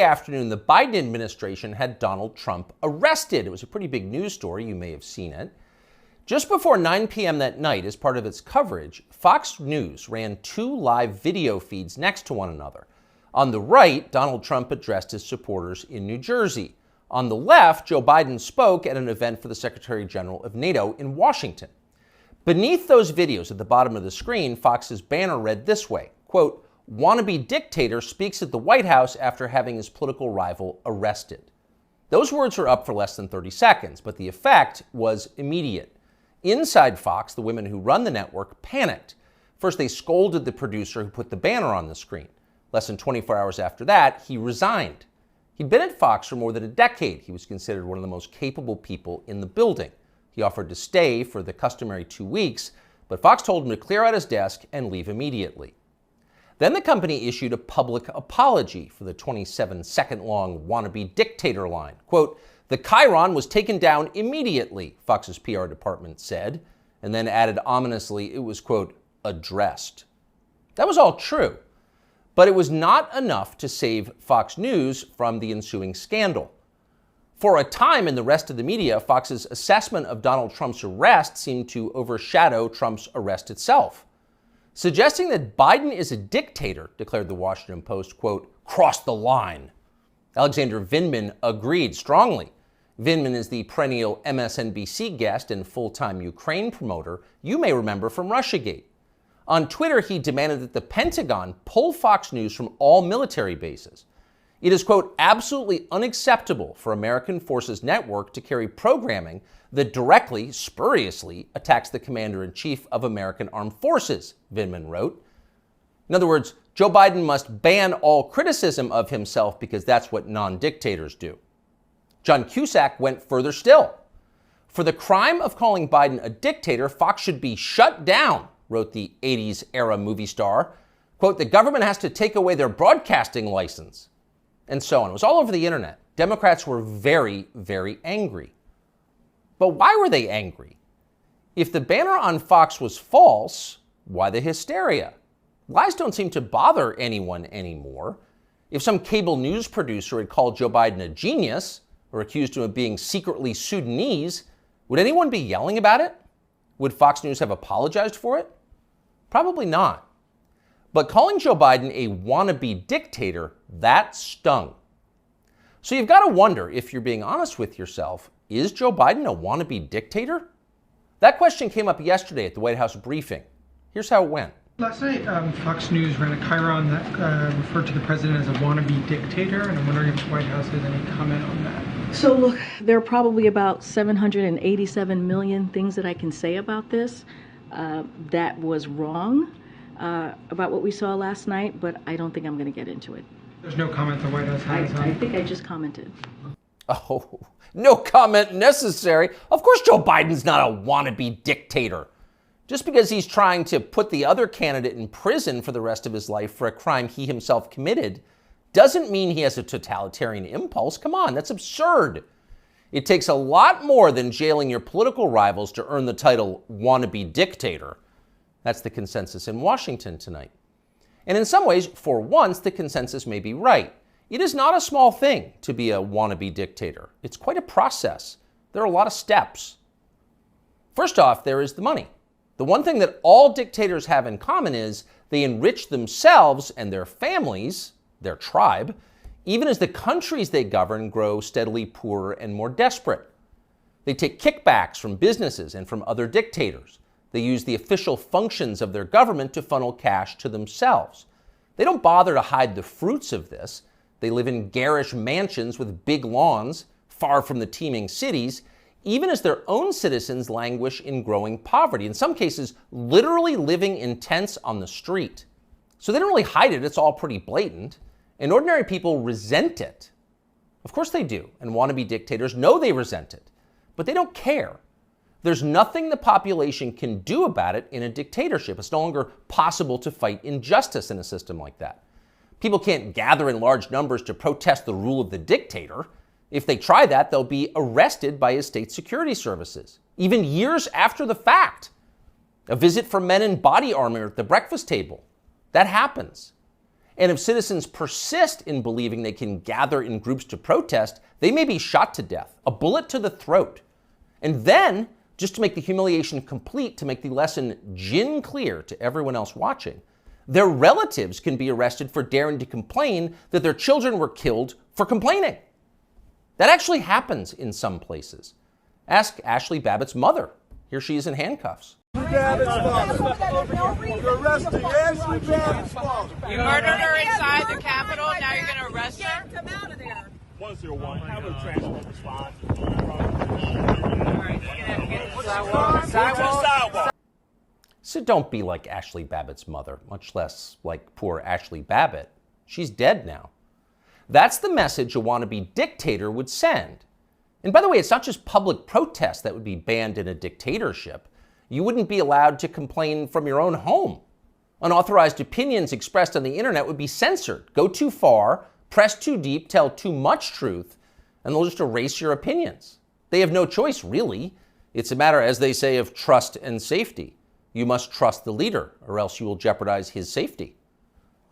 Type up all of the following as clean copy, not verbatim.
Afternoon, the Biden administration had Donald Trump arrested. It was a pretty big news story. You may have seen it. Just before 9 p.m. that night, as part of its coverage, Fox News ran two live video feeds next to one another. On the right, Donald Trump addressed his supporters in New Jersey. On the left, Joe Biden spoke at an event for the Secretary General of NATO in Washington. Beneath those videos at the bottom of the screen, Fox's banner read this way, quote, "Wannabe dictator speaks at the White House after having his political rival arrested." Those words were up for less than 30 seconds, but the effect was immediate. Inside Fox, the women who run the network panicked. First, they scolded the producer who put the banner on the screen. Less than 24 hours after that, he resigned. He'd been at Fox for more than a decade. He was considered one of the most capable people in the building. He offered to stay for the customary 2 weeks, but Fox told him to clear out his desk and leave immediately. Then the company issued a public apology for the 27-second-long wannabe dictator line. Quote, "The chyron was taken down immediately," Fox's PR department said, and then added ominously it was, quote, "addressed." That was all true, but it was not enough to save Fox News from the ensuing scandal. For a time in the rest of the media, Fox's assessment of Donald Trump's arrest seemed to overshadow Trump's arrest itself. Suggesting that Biden is a dictator, declared the Washington Post, quote, "crossed the line." Alexander Vindman agreed strongly. Vindman is the perennial MSNBC guest and full-time Ukraine promoter you may remember from Russiagate. On Twitter, he demanded that the Pentagon pull Fox News from all military bases. It is, quote, "absolutely unacceptable for American Forces Network to carry programming that directly, spuriously, attacks the Commander-in-Chief of American Armed Forces," Vindman wrote. In other words, Joe Biden must ban all criticism of himself because that's what non-dictators do. John Cusack went further still. "For the crime of calling Biden a dictator, Fox should be shut down," wrote the 80s-era movie star. Quote, "The government has to take away their broadcasting license." And so on. It was all over the internet. Democrats were very, very angry. But why were they angry? If the banner on Fox was false, why the hysteria? Lies don't seem to bother anyone anymore. If some cable news producer had called Joe Biden a genius or accused him of being secretly Sudanese, would anyone be yelling about it? Would Fox News have apologized for it? Probably not. But calling Joe Biden a wannabe dictator, that stung. So you've got to wonder, if you're being honest with yourself, is Joe Biden a wannabe dictator? That question came up yesterday at the White House briefing. Here's how it went. Last night, Fox News ran a chyron that referred to the president as a wannabe dictator, and I'm wondering if the White House has any comment on that. So look, there are probably about 787 million things that I can say about this. That was wrong about what we saw last night, but I don't think I'm going to get into it. There's no comment the White House has on. I think I just commented. Oh, no comment necessary. Of course Joe Biden's not a wannabe dictator. Just because he's trying to put the other candidate in prison for the rest of his life for a crime he himself committed doesn't mean he has a totalitarian impulse. Come on, that's absurd. It takes a lot more than jailing your political rivals to earn the title wannabe dictator. That's the consensus in Washington tonight. And in some ways, for once, the consensus may be right. It is not a small thing to be a wannabe dictator. It's quite a process. There are a lot of steps. First off, there is the money. The one thing that all dictators have in common is they enrich themselves and their families, their tribe, even as the countries they govern grow steadily poorer and more desperate. They take kickbacks from businesses and from other dictators. They use the official functions of their government to funnel cash to themselves. They don't bother to hide the fruits of this. They live in garish mansions with big lawns, far from the teeming cities, even as their own citizens languish in growing poverty, in some cases literally living in tents on the street. So they don't really hide it, it's all pretty blatant. And ordinary people resent it. Of course they do, and wannabe dictators know they resent it, but they don't care. There's nothing the population can do about it in a dictatorship. It's no longer possible to fight injustice in a system like that. People can't gather in large numbers to protest the rule of the dictator. If they try that, they'll be arrested by his state security services, even years after the fact. A visit from men in body armor at the breakfast table. That happens. And if citizens persist in believing they can gather in groups to protest, they may be shot to death, a bullet to the throat. And then, just to make the humiliation complete, to make the lesson gin clear to everyone else watching, their relatives can be arrested for daring to complain that their children were killed for complaining. That actually happens in some places. Ask Ashley Babbitt's mother. Here she is in handcuffs. You're arresting Ashley Babbitt's mother. You murdered her inside the Capitol, now you're going to arrest her? Come out of there. 101, have a transport response. Sidewalk. So don't be like Ashley Babbitt's mother, much less like poor Ashley Babbitt. She's dead now. That's the message a wannabe dictator would send. And by the way, it's not just public protest that would be banned in a dictatorship. You wouldn't be allowed to complain from your own home. Unauthorized opinions expressed on the internet would be censored. Go too far, press too deep, tell too much truth, and they'll just erase your opinions. They have no choice, really. It's a matter, as they say, of trust and safety. You must trust the leader, or else you will jeopardize his safety.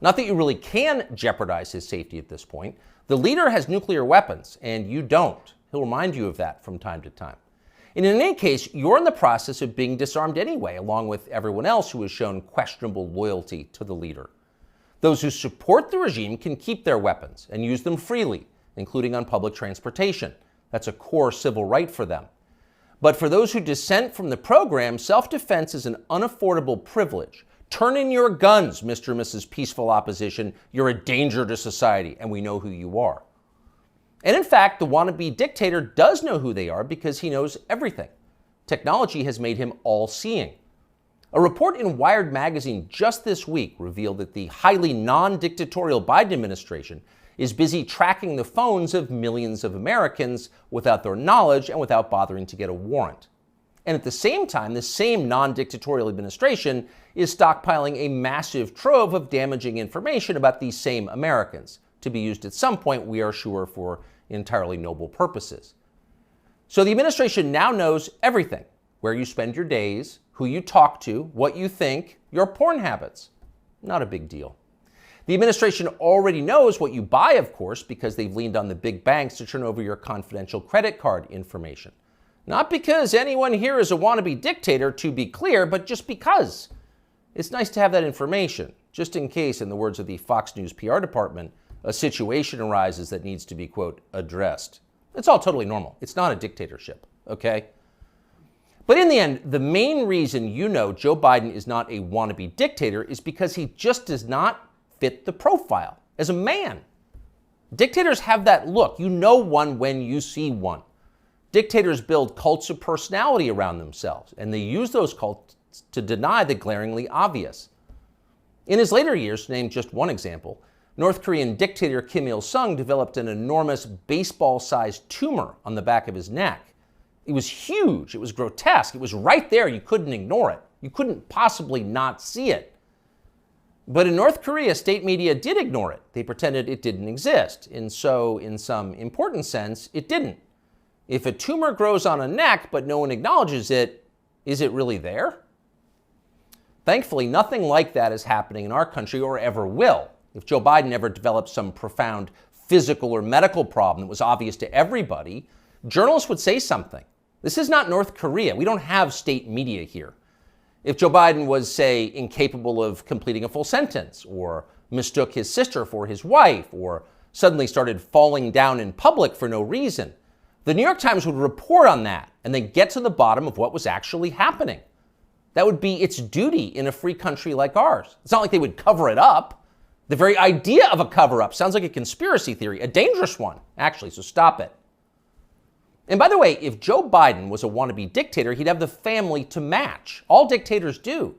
Not that you really can jeopardize his safety at this point. The leader has nuclear weapons, and you don't. He'll remind you of that from time to time. And in any case, you're in the process of being disarmed anyway, along with everyone else who has shown questionable loyalty to the leader. Those who support the regime can keep their weapons and use them freely, including on public transportation. That's a core civil right for them. But for those who dissent from the program, self-defense is an unaffordable privilege. Turn in your guns, Mr. and Mrs. Peaceful Opposition. You're a danger to society, and we know who you are. And in fact, the wannabe dictator does know who they are because he knows everything. Technology has made him all-seeing. A report in Wired magazine just this week revealed that the highly non-dictatorial Biden administration is busy tracking the phones of millions of Americans without their knowledge and without bothering to get a warrant. And at the same time, the same non-dictatorial administration is stockpiling a massive trove of damaging information about these same Americans, to be used at some point, we are sure, for entirely noble purposes. So the administration now knows everything: where you spend your days, who you talk to, what you think, your porn habits. Not a big deal. The administration already knows what you buy, of course, because they've leaned on the big banks to turn over your confidential credit card information. Not because anyone here is a wannabe dictator, to be clear, but just because. It's nice to have that information, just in case, in the words of the Fox News PR department, a situation arises that needs to be, quote, addressed. It's all totally normal. It's not a dictatorship, okay? But in the end, the main reason you know Joe Biden is not a wannabe dictator is because he just does not fit the profile as a man. Dictators have that look. You know one when you see one. Dictators build cults of personality around themselves, and they use those cults to deny the glaringly obvious. In his later years, to name just one example, North Korean dictator Kim Il-sung developed an enormous baseball-sized tumor on the back of his neck. It was huge, it was grotesque, it was right there, you couldn't ignore it. You couldn't possibly not see it. But in North Korea, state media did ignore it. They pretended it didn't exist, and so, in some important sense, it didn't. If a tumor grows on a neck but no one acknowledges it, is it really there? Thankfully, nothing like that is happening in our country or ever will. If Joe Biden ever developed some profound physical or medical problem that was obvious to everybody, journalists would say something. This is not North Korea. We don't have state media here. If Joe Biden was, say, incapable of completing a full sentence, or mistook his sister for his wife, or suddenly started falling down in public for no reason, the New York Times would report on that and then get to the bottom of what was actually happening. That would be its duty in a free country like ours. It's not like they would cover it up. The very idea of a cover-up sounds like a conspiracy theory, a dangerous one, actually, so stop it. And by the way, if Joe Biden was a wannabe dictator, he'd have the family to match. All dictators do.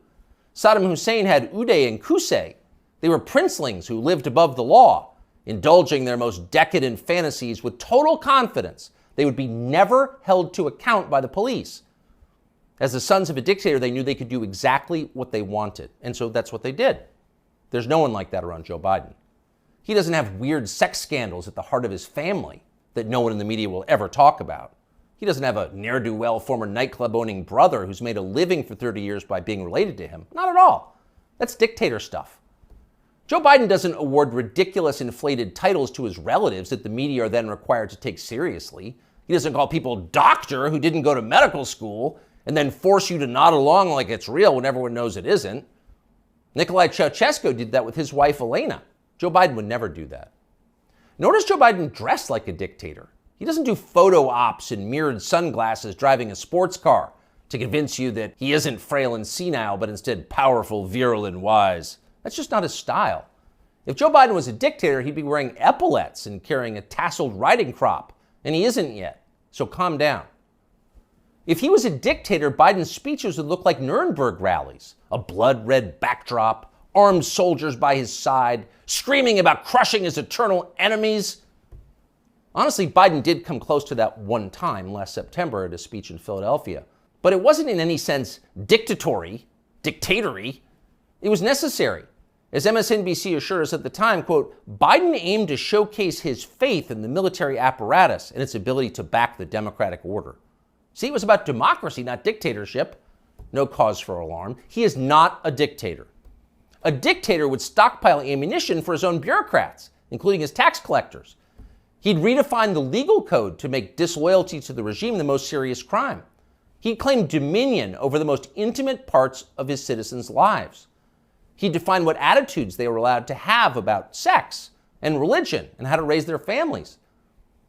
Saddam Hussein had Uday and Qusay. They were princelings who lived above the law, indulging their most decadent fantasies with total confidence they would be never held to account by the police. As the sons of a dictator, they knew they could do exactly what they wanted, and so that's what they did. There's no one like that around Joe Biden. He doesn't have weird sex scandals at the heart of his family that no one in the media will ever talk about. He doesn't have a ne'er-do-well former nightclub-owning brother who's made a living for 30 years by being related to him. Not at all. That's dictator stuff. Joe Biden doesn't award ridiculous inflated titles to his relatives that the media are then required to take seriously. He doesn't call people doctor who didn't go to medical school and then force you to nod along like it's real when everyone knows it isn't. Nicolae Ceausescu did that with his wife Elena. Joe Biden would never do that. Nor does Joe Biden dress like a dictator. He doesn't do photo ops in mirrored sunglasses driving a sports car to convince you that he isn't frail and senile, but instead powerful, virile, and wise. That's just not his style. If Joe Biden was a dictator, he'd be wearing epaulets and carrying a tasseled riding crop, and he isn't yet, so calm down. If he was a dictator, Biden's speeches would look like Nuremberg rallies, a blood-red backdrop, armed soldiers by his side, screaming about crushing his eternal enemies. Honestly, Biden did come close to that one time last September at a speech in Philadelphia, but it wasn't in any sense dictatory. It was necessary. As MSNBC assured us at the time, quote, Biden aimed to showcase his faith in the military apparatus and its ability to back the democratic order. See, it was about democracy, not dictatorship. No cause for alarm. He is not a dictator. A dictator would stockpile ammunition for his own bureaucrats, including his tax collectors. He'd redefine the legal code to make disloyalty to the regime the most serious crime. He'd claim dominion over the most intimate parts of his citizens' lives. He'd define what attitudes they were allowed to have about sex and religion and how to raise their families.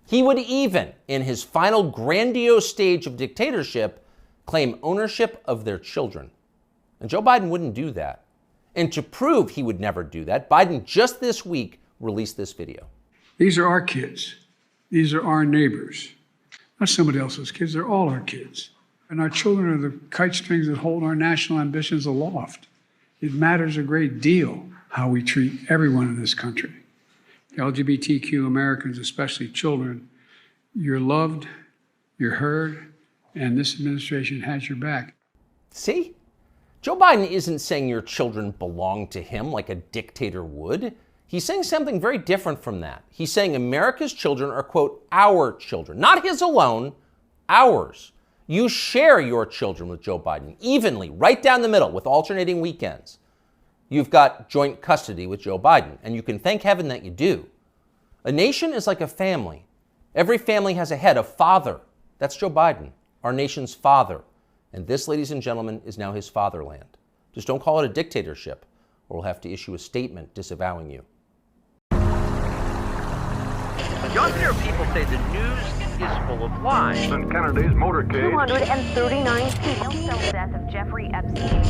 He would even, in his final grandiose stage of dictatorship, claim ownership of their children. And Joe Biden wouldn't do that. And to prove he would never do that, Biden just this week released this video. These are our kids. These are our neighbors. Not somebody else's kids, they're all our kids. And our children are the kite strings that hold our national ambitions aloft. It matters a great deal how we treat everyone in this country. LGBTQ Americans, especially children, you're loved, you're heard, and this administration has your back. See? Joe Biden isn't saying your children belong to him like a dictator would. He's saying something very different from that. He's saying America's children are, quote, our children. Not his alone, ours. You share your children with Joe Biden evenly, right down the middle, with alternating weekends. You've got joint custody with Joe Biden, and you can thank heaven that you do. A nation is like a family. Every family has a head, a father. That's Joe Biden, our nation's father. And this, ladies and gentlemen, is now his fatherland. Just don't call it a dictatorship, or we'll have to issue a statement disavowing you. Younger people say the news is full of lies. Kennedy's motorcade. 239 people. The death of Jeffrey Epstein.